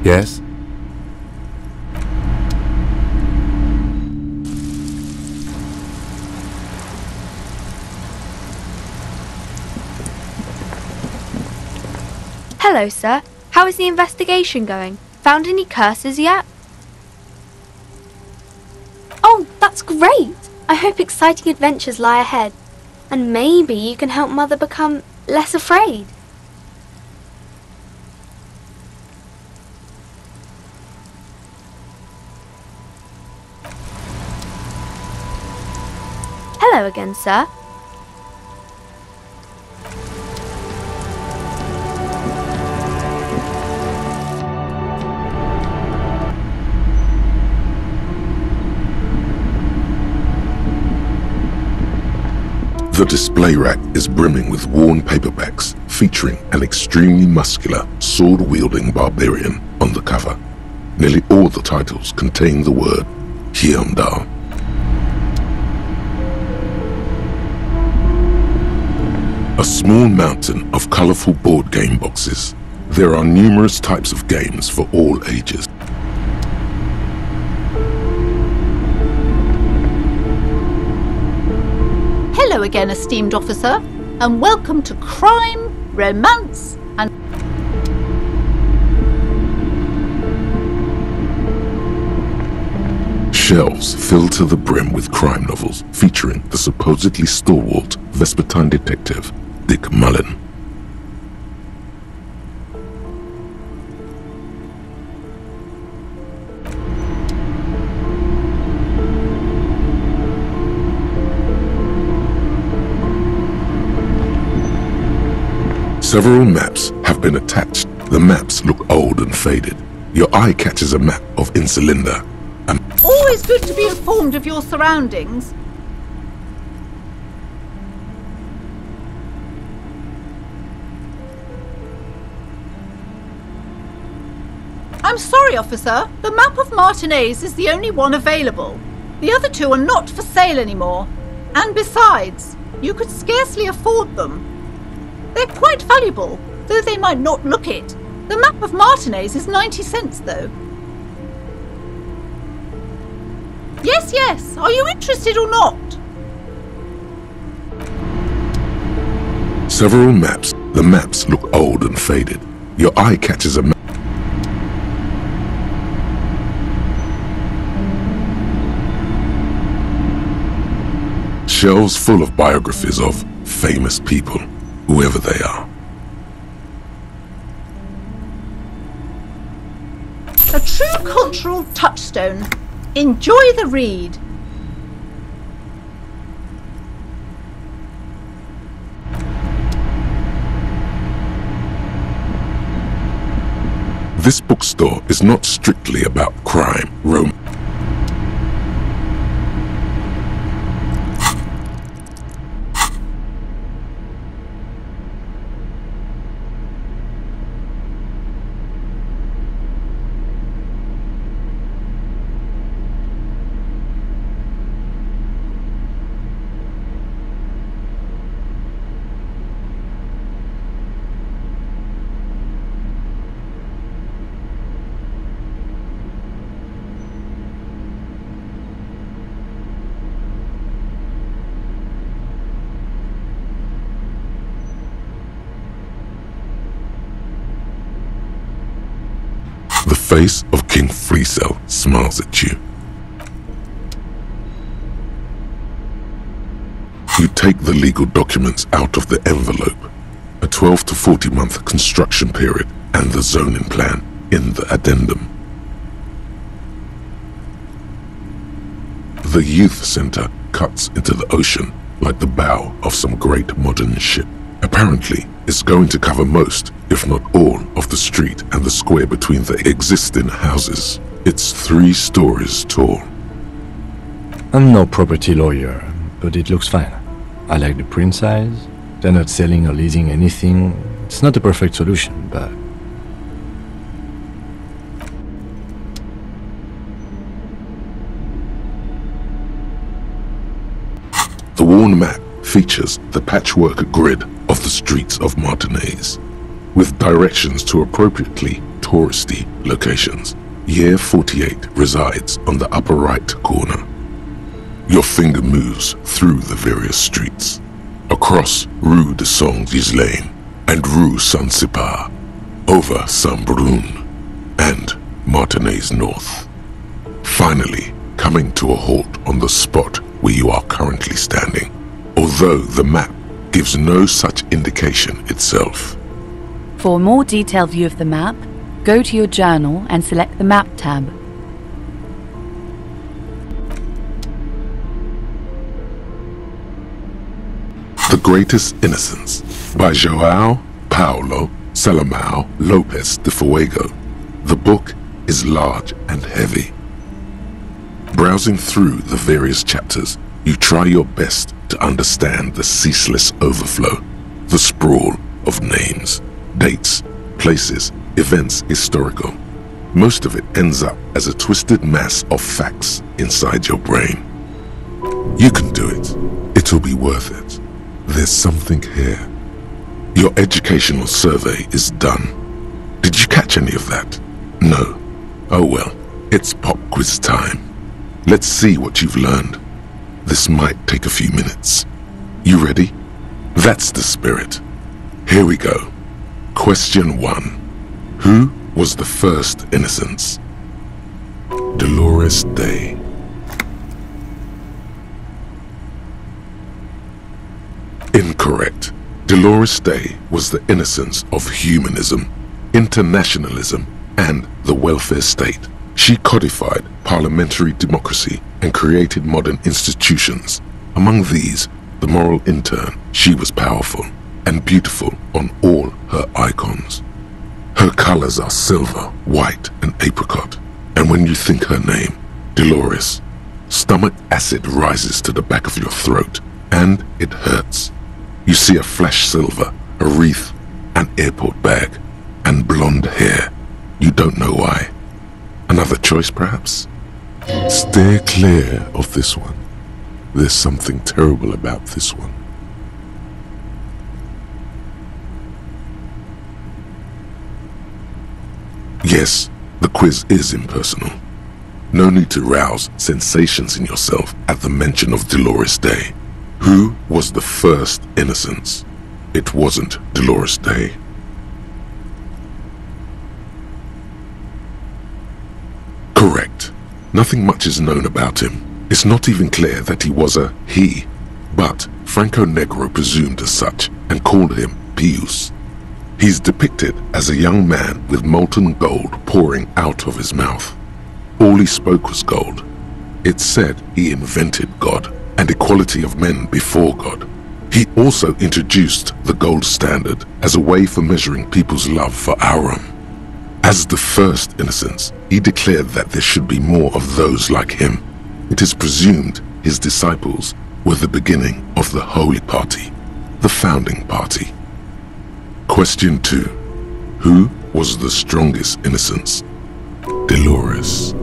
Yes? Hello, sir. How is the investigation going? Found any curses yet? Oh, that's great! I hope exciting adventures lie ahead. And maybe you can help Mother become less afraid. Hello again, sir. The display rack is brimming with worn paperbacks featuring an extremely muscular, sword-wielding barbarian on the cover. Nearly all the titles contain the word Hyundai. A small mountain of colorful board game boxes. There are numerous types of games for all ages. Hello again, esteemed officer, and welcome to Crime, Romance and... Shelves filled to the brim with crime novels featuring the supposedly stalwart Vespertine detective, Dick Mullen. Several maps have been attached. The maps look old and faded. Your eye catches a map of Insulinda. Always good to be informed of your surroundings. I'm sorry, officer. The map of Martinez is the only one available. The other two are not for sale anymore. And besides, you could scarcely afford them. They're quite valuable, though they might not look it. The map of Martinez is 90 cents, though. Yes, yes. Are you interested or not? Several maps. The maps look old and faded. Your eye catches a map. Shelves full of biographies of famous people, whoever they are. A true cultural touchstone. Enjoy the read. This bookstore is not strictly about crime, romance. The face of King Freecell smiles at you. You take the legal documents out of the envelope, a 12 to 40 month construction period and the zoning plan in the addendum. The youth center cuts into the ocean like the bow of some great modern ship. Apparently, it's going to cover most, if not all, of the street and the square between the existing houses. It's 3 stories tall. I'm no property lawyer, but it looks fine. I like the print size. They're not selling or leasing anything. It's not the perfect solution, but... The worn map features the patchwork grid of the streets of Martinez, with directions to appropriately touristy locations, Year 48 resides on the upper right corner. Your finger moves through the various streets, across Rue de Saint-Ghislain and Rue Saint-Sipar, over Saint-Brun and Martinez North, finally coming to a halt on the spot where you are currently standing, although the map gives no such indication itself. For a more detailed view of the map, go to your journal and select the Map tab. The Greatest Innocence by João Paulo Salomão Lopes de Fuego. The book is large and heavy. Browsing through the various chapters, you try your best to understand the ceaseless overflow, the sprawl of names, dates, places, events historical. Most of it ends up as a twisted mass of facts inside your brain. You can do it. It'll be worth it. There's something here. Your educational survey is done. Did you catch any of that? No. Oh well, it's pop quiz time. Let's see what you've learned. This might take a few minutes. You ready? That's the spirit. Here we go. Question 1. Who was the first innocence? Dolores Day. Incorrect. Dolores Day was the innocence of humanism, internationalism, and the welfare state. She codified parliamentary democracy and created modern institutions. Among these, the moral intern, she was powerful and beautiful on all her icons. Her colors are silver, white, and apricot. And when you think her name, Dolores, stomach acid rises to the back of your throat, and it hurts. You see a flash silver, a wreath, an airport bag, and blonde hair. You don't know why. Another choice, perhaps? Steer clear of this one. There's something terrible about this one. Yes, the quiz is impersonal. No need to rouse sensations in yourself at the mention of Dolores Day. Who was the first innocence? It wasn't Dolores Day. Correct. Nothing much is known about him. It's not even clear that he was a he, but Franco Negro presumed as such and called him Pius. He's depicted as a young man with molten gold pouring out of his mouth. All he spoke was gold. It's said he invented God and equality of men before God. He also introduced the gold standard as a way for measuring people's love for Aurum. As the first innocence, he declared that there should be more of those like him. It is presumed his disciples were the beginning of the Holy Party, the founding party. Question 2. Who was the strongest innocence? Dolores.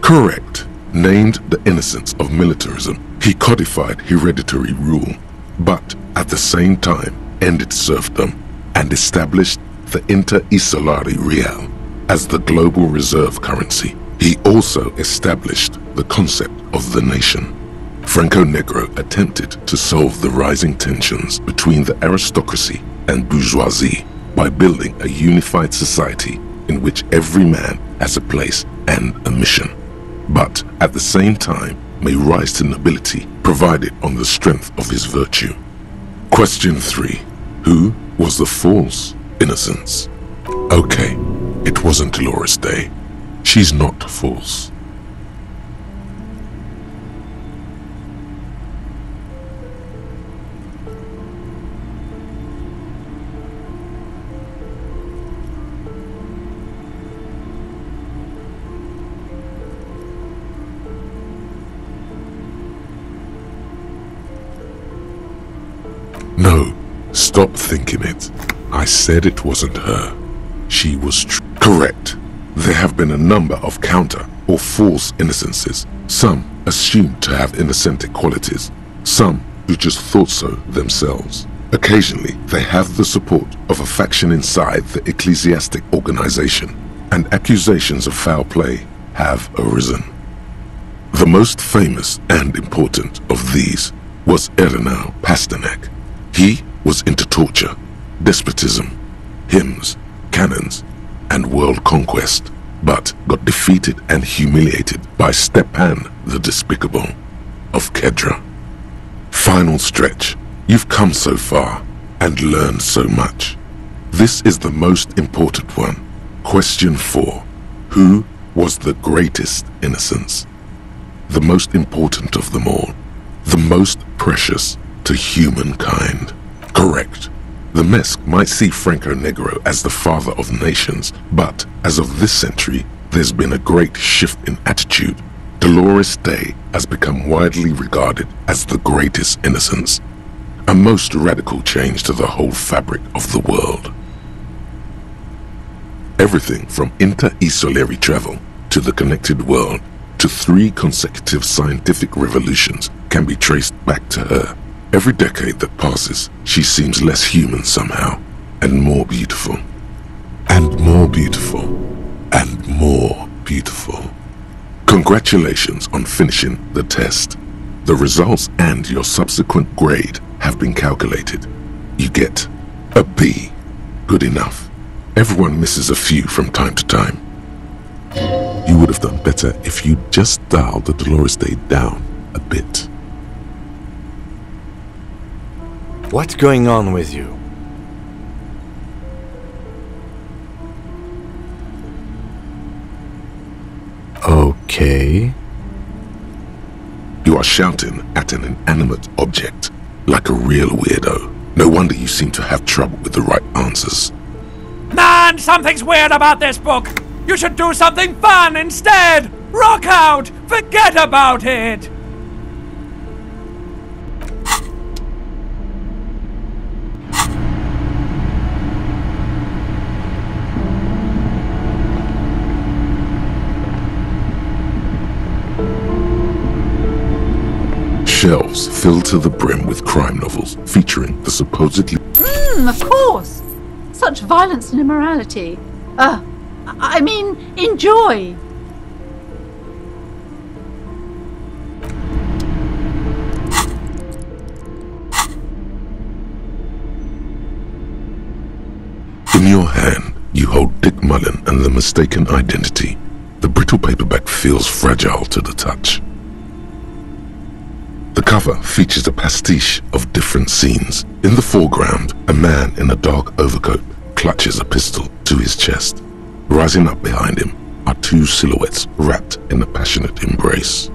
Correct. Named the innocence of militarism, he codified hereditary rule, but at the same time ended serfdom and established the Inter-Isolari Real as the global reserve currency. He also established the concept of the nation. Franco Negro attempted to solve the rising tensions between the aristocracy and bourgeoisie by building a unified society in which every man has a place and a mission, but at the same time may rise to nobility provided on the strength of his virtue. Question 3. Who was the false innocence? Okay, it wasn't Dolores Day. She's not false. No, stop thinking it. I said it wasn't her. She was correct. There have been a number of counter or false innocences, some assumed to have innocent qualities, some who just thought so themselves. Occasionally, they have the support of a faction inside the ecclesiastic organization, and accusations of foul play have arisen. The most famous and important of these was Ernau Pasternak. He was into torture, despotism, hymns, cannons, and world conquest, but got defeated and humiliated by Stepan the Despicable of Kedra. Final stretch. You've come so far and learned so much. This is the most important one. Question 4. Who was the greatest innocence? The most important of them all. The most precious to humankind. Correct. The Mesk might see Franco Negro as the father of nations, but as of this century, there's been a great shift in attitude. Dolores Day has become widely regarded as the greatest innocence, a most radical change to the whole fabric of the world. Everything from inter-esolary travel to the connected world to 3 consecutive scientific revolutions can be traced back to her. Every decade that passes, she seems less human somehow, and more beautiful. And more beautiful. And more beautiful. Congratulations on finishing the test. The results and your subsequent grade have been calculated. You get a B. Good enough. Everyone misses a few from time to time. You would have done better if you just dialed the Dolores Day down a bit. What's going on with you? Okay. You are shouting at an inanimate object, like a real weirdo. No wonder you seem to have trouble with the right answers. Man, something's weird about this book! You should do something fun instead! Rock out! Forget about it! Shelves filled to the brim with crime novels featuring the supposedly... Of course! Such violence and immorality. I mean, enjoy! In your hand, you hold Dick Mullen and the Mistaken Identity. The brittle paperback feels fragile to the touch. The cover features a pastiche of different scenes. In the foreground, a man in a dark overcoat clutches a pistol to his chest. Rising up behind him are 2 silhouettes wrapped in a passionate embrace.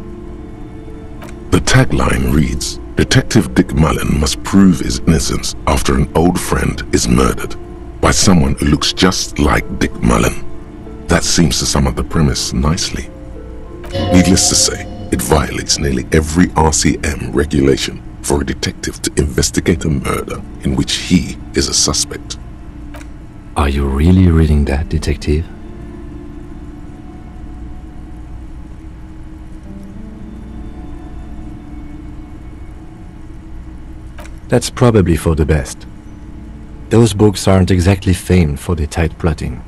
The tagline reads, Detective Dick Mullen must prove his innocence after an old friend is murdered by someone who looks just like Dick Mullen. That seems to sum up the premise nicely. Needless to say, it violates nearly every RCM regulation for a detective to investigate a murder in which he is a suspect. Are you really reading that, detective? That's probably for the best. Those books aren't exactly famed for their tight plotting.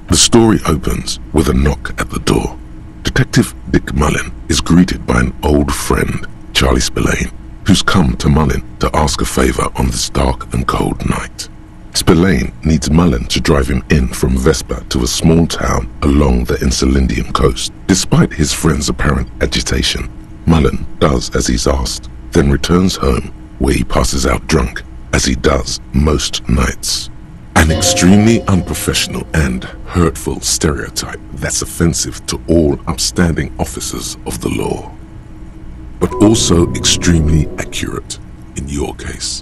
The story opens with a knock at the door. Detective Dick Mullen is greeted by an old friend, Charlie Spillane, who's come to Mullen to ask a favor on this dark and cold night. Spillane needs Mullen to drive him in from Vespa to a small town along the Insulindian coast. Despite his friend's apparent agitation, Mullen does as he's asked, then returns home where he passes out drunk, as he does most nights. An extremely unprofessional and hurtful stereotype that's offensive to all upstanding officers of the law, but also extremely accurate in your case.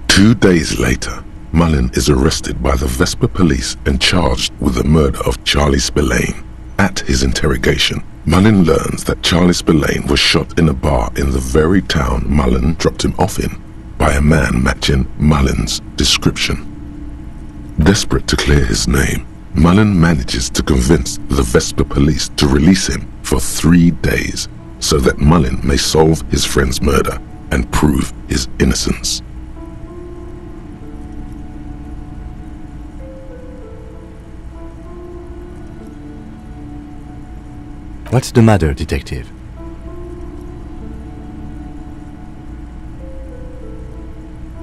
Two days later, Mullen is arrested by the Vespa police and charged with the murder of Charlie Spillane. At his interrogation, Mullen learns that Charlie Spillane was shot in a bar in the very town Mullen dropped him off in by by a man matching Mullen's description. Desperate to clear his name, Mullen manages to convince the Vesper police to release him for 3 days so that Mullen may solve his friend's murder and prove his innocence. What's the matter, detective?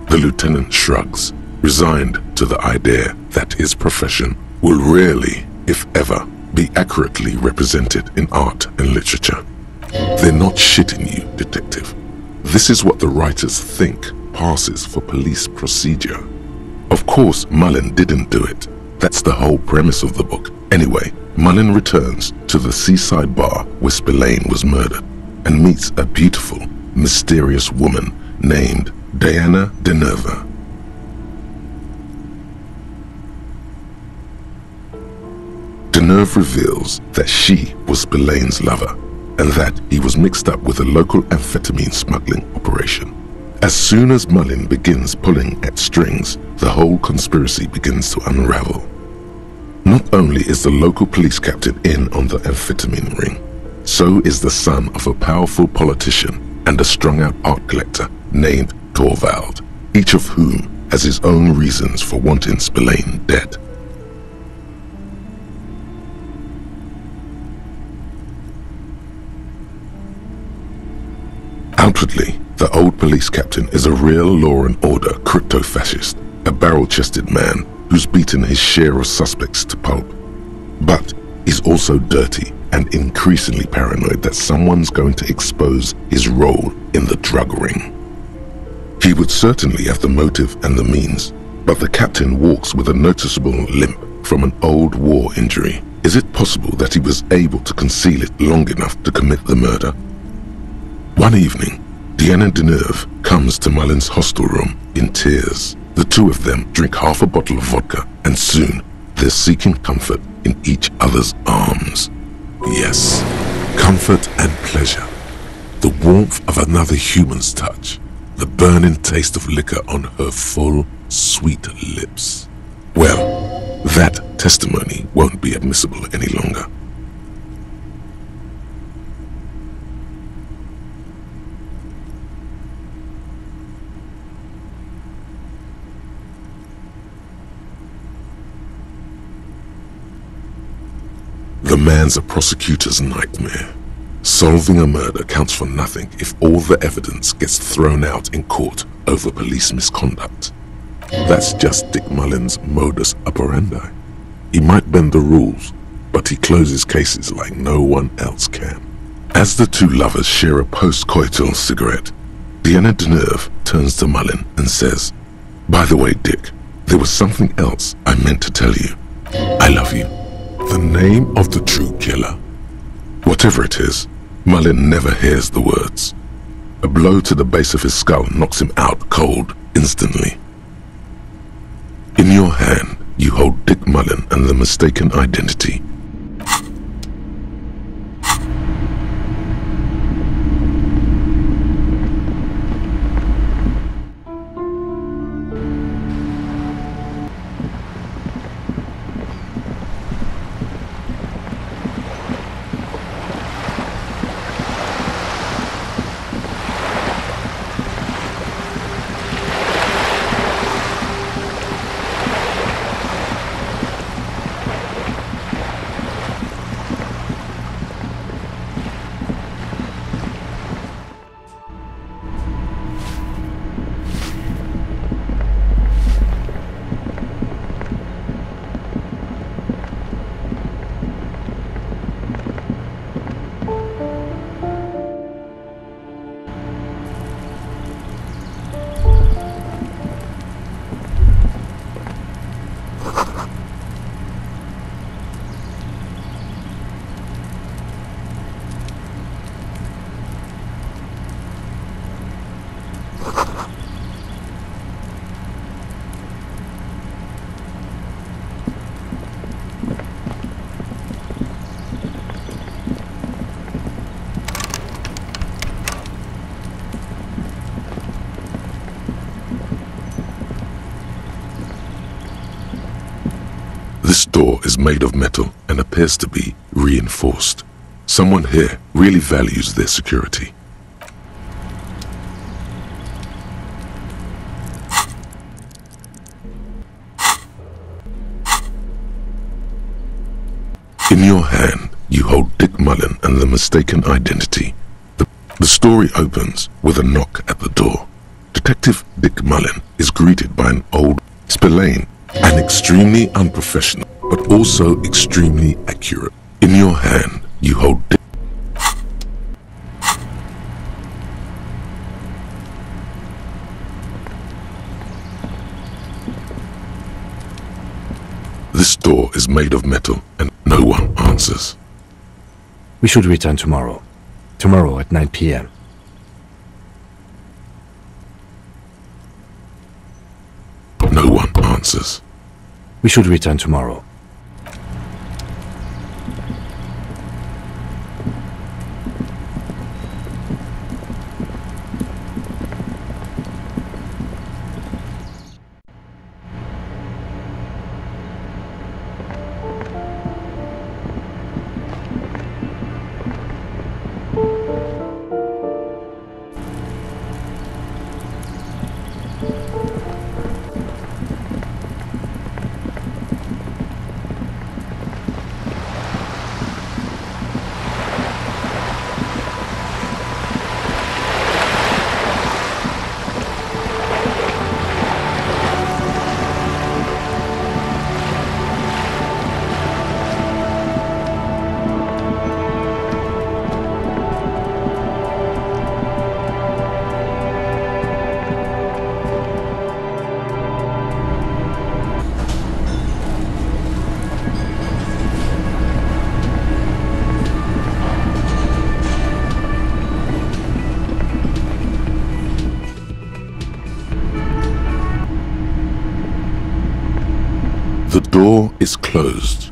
The lieutenant shrugs, resigned to the idea that his profession will rarely, if ever, be accurately represented in art and literature. They're not shitting you, detective. This is what the writers think passes for police procedure. Of course, Mullen didn't do it. That's the whole premise of the book. Anyway, Mullen returns to the seaside bar where Spillane was murdered and meets a beautiful, mysterious woman named Diana Deneuve. Deneuve reveals that she was Spillane's lover and that he was mixed up with a local amphetamine smuggling operation. As soon as Mullen begins pulling at strings, the whole conspiracy begins to unravel. Not only is the local police captain in on the amphetamine ring, so is the son of a powerful politician and a strung-out art collector named Torvald, each of whom has his own reasons for wanting Spillane dead. Outwardly, the old police captain is a real law and order crypto-fascist, a barrel-chested man who's beaten his share of suspects to pulp. But he's also dirty and increasingly paranoid that someone's going to expose his role in the drug ring. He would certainly have the motive and the means, but the captain walks with a noticeable limp from an old war injury. Is it possible that he was able to conceal it long enough to commit the murder? One evening, Diana Deneuve comes to Mullen's hostel room in tears. The two of them drink half a bottle of vodka, and soon they're seeking comfort in each other's arms. Yes, comfort and pleasure. The warmth of another human's touch. The burning taste of liquor on her full, sweet lips. Well, that testimony won't be admissible any longer. The man's a prosecutor's nightmare. Solving a murder counts for nothing if all the evidence gets thrown out in court over police misconduct. That's just Dick Mullen's modus operandi. He might bend the rules, but he closes cases like no one else can. As the two lovers share a post-coital cigarette, Diana Deneuve turns to Mullen and says, "By the way, Dick, there was something else I meant to tell you. I love you." The name of the true killer. Whatever it is, Mullen never hears the words. A blow to the base of his skull knocks him out cold instantly. In your hand, you hold Dick Mullen and the mistaken identity. This door is made of metal and appears to be reinforced. Someone here really values their security. In your hand, you hold Dick Mullen and the mistaken identity. The story opens with a knock at the door. Detective Dick Mullen is greeted by an old Spillane and extremely unprofessional, but also extremely accurate. In your hand, you hold Dick. This door is made of metal and no one answers. We should return tomorrow. Tomorrow at 9 p.m. No one answers. We should return tomorrow. The door is closed.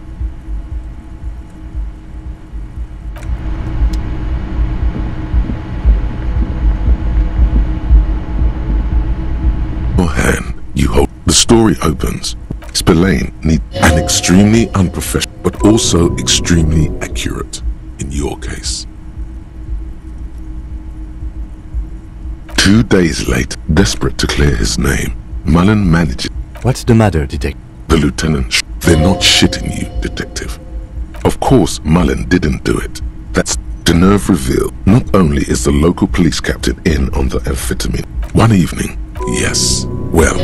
Your hand, you hold. The story opens. Spillane needs an extremely unprofessional, but also extremely accurate in your case. 2 days later, desperate to clear his name, Mullen manages. What's the matter, detective? The lieutenant, they're not shitting you, detective. Of course, Mullen didn't do it. That's Deneuve revealed. Not only is the local police captain in on the amphetamine one evening, yes, well,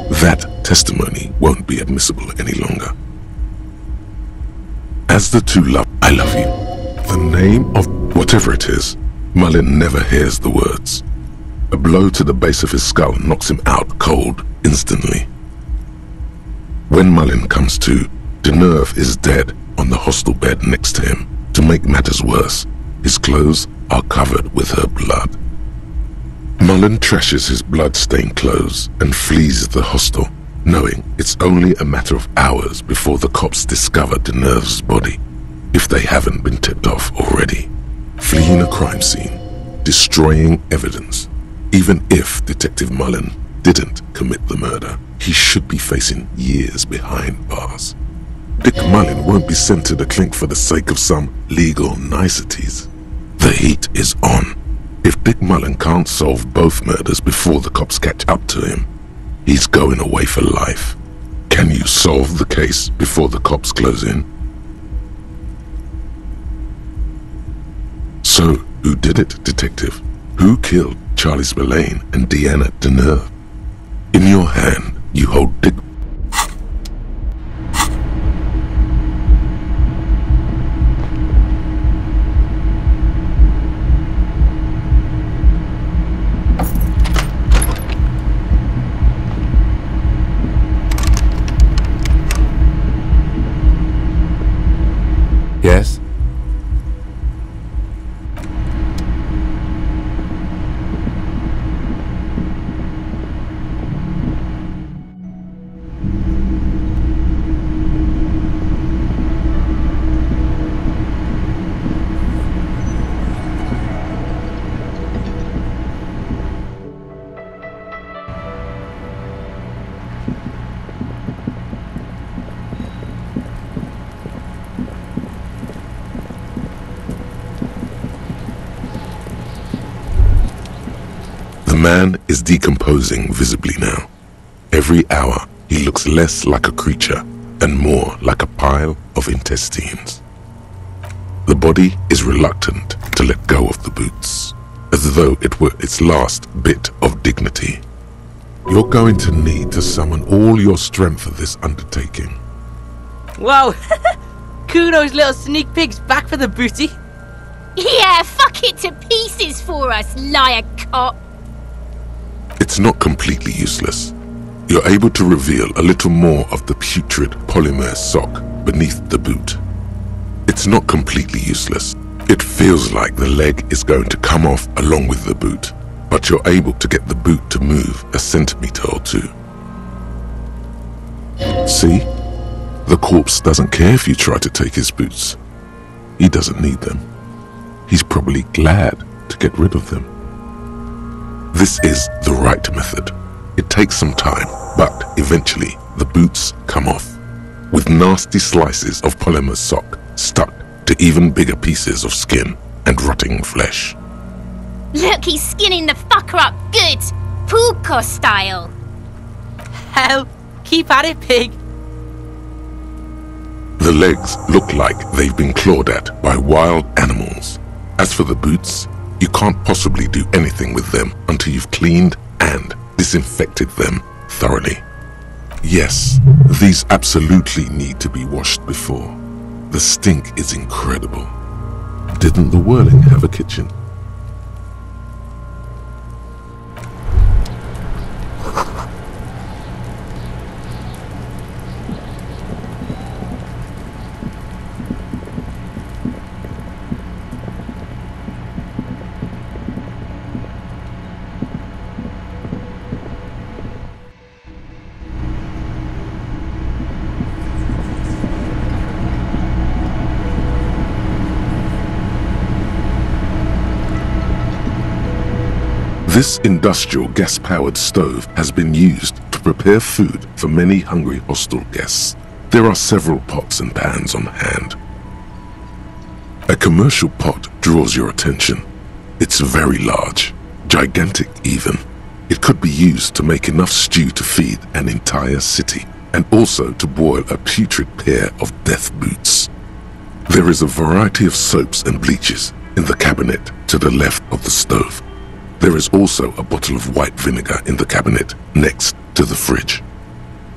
that testimony won't be admissible any longer. As the two love, I love you. The name of whatever it is, Mullen never hears the words. A blow to the base of his skull knocks him out cold instantly. When Mullen comes to, Deneuve is dead on the hostel bed next to him. To make matters worse, his clothes are covered with her blood. Mullen trashes his blood-stained clothes and flees the hostel, knowing it's only a matter of hours before the cops discover Deneuve's body, if they haven't been tipped off already. Fleeing a crime scene, destroying evidence. Even if Detective Mullen didn't commit the murder, he should be facing years behind bars. Dick Mullen won't be sent to the clink for the sake of some legal niceties. The heat is on. If Dick Mullen can't solve both murders before the cops catch up to him, he's going away for life. Can you solve the case before the cops close in? So, who did it, detective? Who killed Charlie Spillane and Deanna Deneuve? In your hand, you hold Dick. Yes? man is decomposing visibly now. Every hour, he looks less like a creature and more like a pile of intestines. The body is reluctant to let go of the boots, as though it were its last bit of dignity. You're going to need to summon all your strength for this undertaking. Whoa! Kuno's little sneak pig's back for the booty. Yeah, fuck it to pieces for us, liar cop. It's not completely useless. You're able to reveal a little more of the putrid polymer sock beneath the boot. It's not completely useless. It feels like the leg is going to come off along with the boot, but you're able to get the boot to move a centimeter or two. See? The corpse doesn't care if you try to take his boots. He doesn't need them. He's probably glad to get rid of them. This is the right method. It takes some time, but eventually the boots come off, with nasty slices of polymer sock stuck to even bigger pieces of skin and rotting flesh. Look, he's skinning the fucker up good, Pulko style. Hell, keep at it, pig. The legs look like they've been clawed at by wild animals. As for the boots, you can't possibly do anything with them until you've cleaned and disinfected them thoroughly. Yes, these absolutely need to be washed before. The stink is incredible. Didn't the Whirling have a kitchen? This industrial gas-powered stove has been used to prepare food for many hungry hostel guests. There are several pots and pans on hand. A commercial pot draws your attention. It's very large, gigantic even. It could be used to make enough stew to feed an entire city, and also to boil a putrid pair of death boots. There is a variety of soaps and bleaches in the cabinet to the left of the stove. There is also a bottle of white vinegar in the cabinet next to the fridge.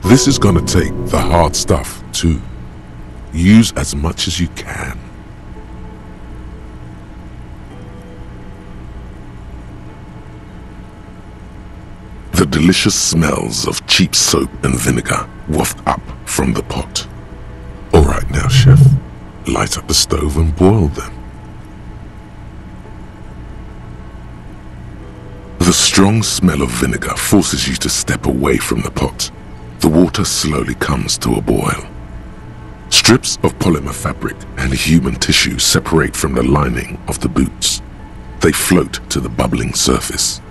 This is gonna take the hard stuff too. Use as much as you can. The delicious smells of cheap soap and vinegar waft up from the pot. All right now, chef, light up the stove and boil them. The strong smell of vinegar forces you to step away from the pot. The water slowly comes to a boil. Strips of polymer fabric and human tissue separate from the lining of the boots. They float to the bubbling surface.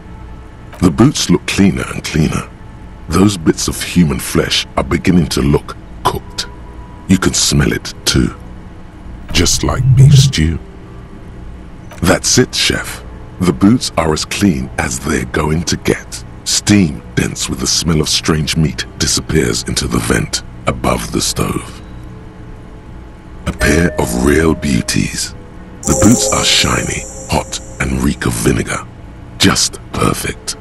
The boots look cleaner and cleaner. Those bits of human flesh are beginning to look cooked. You can smell it too. Just like beef stew. That's it, chef. The boots are as clean as they're going to get. Steam, dense with the smell of strange meat, disappears into the vent above the stove. A pair of real beauties. The boots are shiny, hot, and reek of vinegar. Just perfect.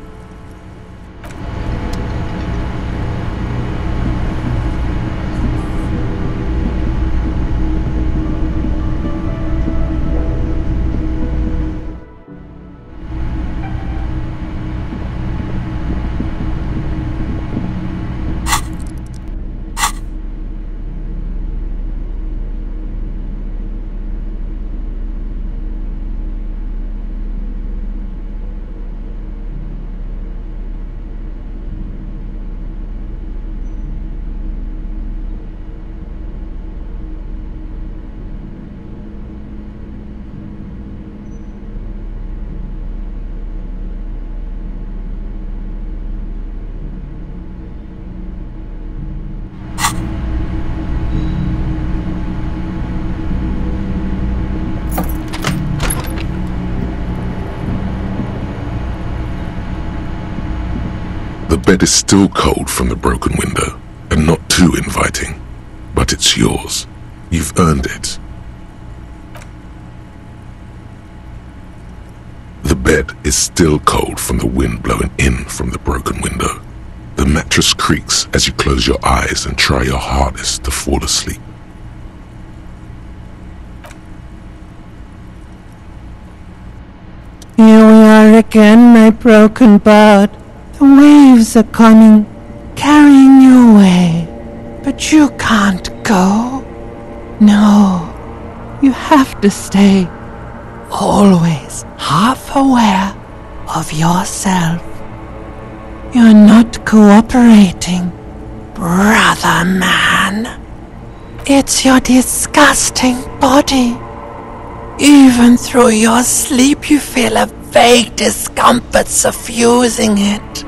bed is still cold from the broken window, and not too inviting, but it's yours. You've earned it. The bed is still cold from the wind blowing in from the broken window. The mattress creaks as you close your eyes and try your hardest to fall asleep. Here we are again, my broken bird. The waves are coming, carrying you away. But you can't go. No, you have to stay. Always half aware of yourself. You're not cooperating, brother man. It's your disgusting body. Even through your sleep you feel a vague discomfort suffusing it.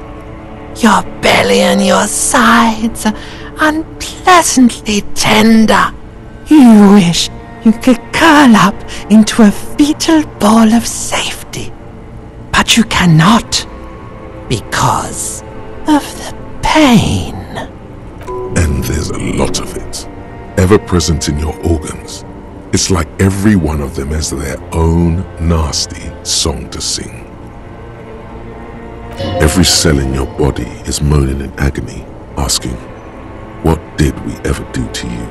Your belly and your sides are unpleasantly tender. You wish you could curl up into a fetal ball of safety. But you cannot, because of the pain. And there's a lot of it, ever present in your organs. It's like every one of them has their own nasty song to sing. Every cell in your body is moaning in agony, asking, what did we ever do to you?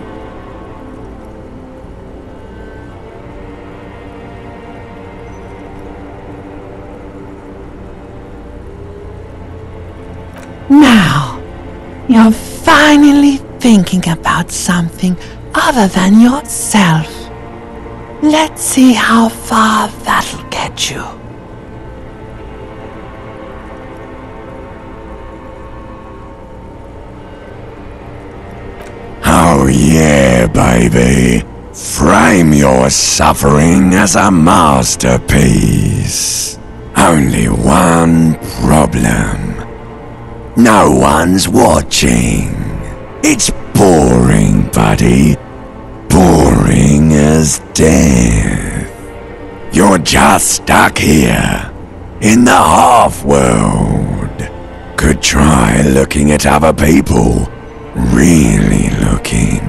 Now, you're finally thinking about something other than yourself. Let's see how far that'll get you. Oh yeah, baby. Frame your suffering as a masterpiece. Only one problem. No one's watching. It's boring, buddy. Boring as death. You're just stuck here, in the half-world. Could try looking at other people. Really looking.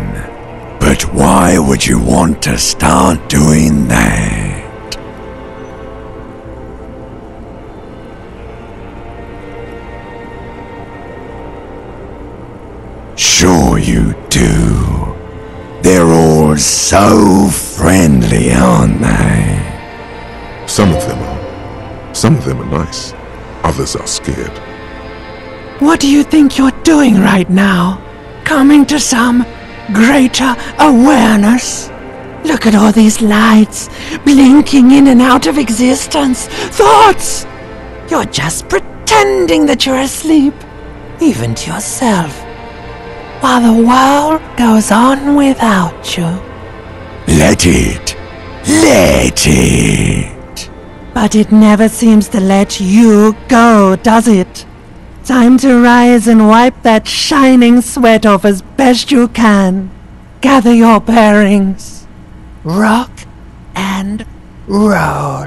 But why would you want to start doing that? Sure you do. They're all so friendly, aren't they? Some of them are. Some of them are nice. Others are scared. What do you think you're doing right now? Coming to some greater awareness? Look at all these lights, blinking in and out of existence. Thoughts! You're just pretending that you're asleep, even to yourself, while the world goes on without you. Let it. Let it. But it never seems to let you go, does it? Time to rise and wipe that shining sweat off as best you can. Gather your bearings. Rock and roll.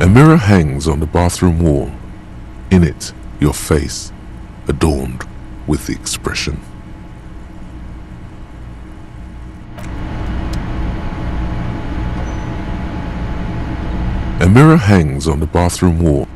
A mirror hangs on the bathroom wall. In it, your face, adorned with the expression. A mirror hangs on the bathroom wall.